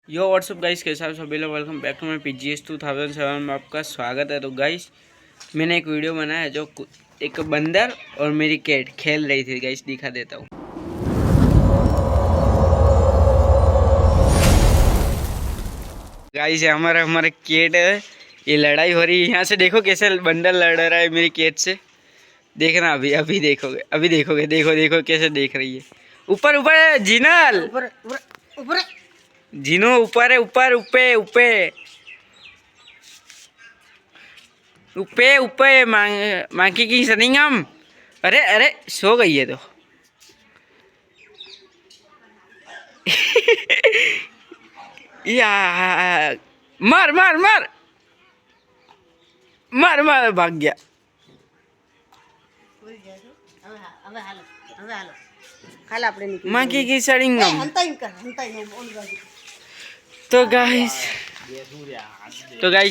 यो WhatsApp guys, कैसे आप सभी लोग। Welcome back to my PGS 2007 में आपका स्वागत है। तो गाइस मैंने एक वीडियो बनाया है जो एक बंदर और मेरी कैट खेल रही थी। गाइस दिखा देता हूँ। गाइस हमारे कैट है, ये लड़ाई हो रही है। यहाँ से देखो कैसे बंदर लड़ रहा है मेरी कैट से। देखना अभी देखोगे देखो देखो कैसे देख रही है। ऊपर ऊपर है जिनल, ऊपर जिनो ऊपर है, ऊपर ऊपर ऊपर ऊपर ऊपर मांकी की सनिंगम। अरे अरे सो गई है तो या मार मार मार मार मार भाग गया। मांकी की सनिंगम। तो गाइस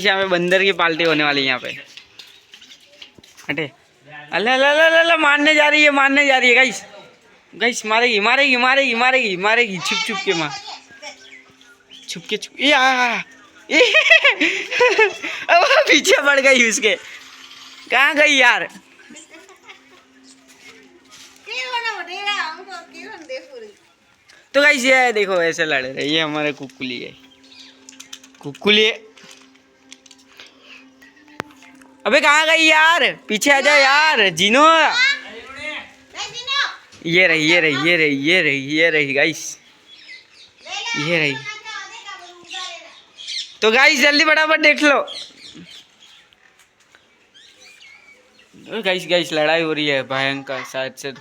यहाँ पे बंदर की पार्टी होने वाली है। यहाँ पे हटे, अल्लाह अल्लाह अल्लाह मारने जा रही है गाइस। गाइस मारेगी मारेगी मारेगी मारेगी मारेगी। छुप छुप के मार, छुप के छुप या अब पीछे पड़ गई उसके। कहाँ गई यार। तो गाइस ये देखो ऐसे लड़ रहे। ये हमारे कुकुली है, कुकुली है। अबे कहाँ गई यार, पीछे आ जा यार जीनो। ये रही गाइस, ये रही। तो गाइस जल्दी फटाफट देख लो। गाइस लड़ाई हो रही है भयंकर शायद से।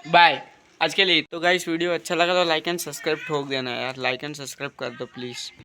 बाय आज के लिए। तो गाइस वीडियो अच्छा लगा तो लाइक एंड सब्सक्राइब ठोक देना यार, लाइक एंड सब्सक्राइब कर दो प्लीज।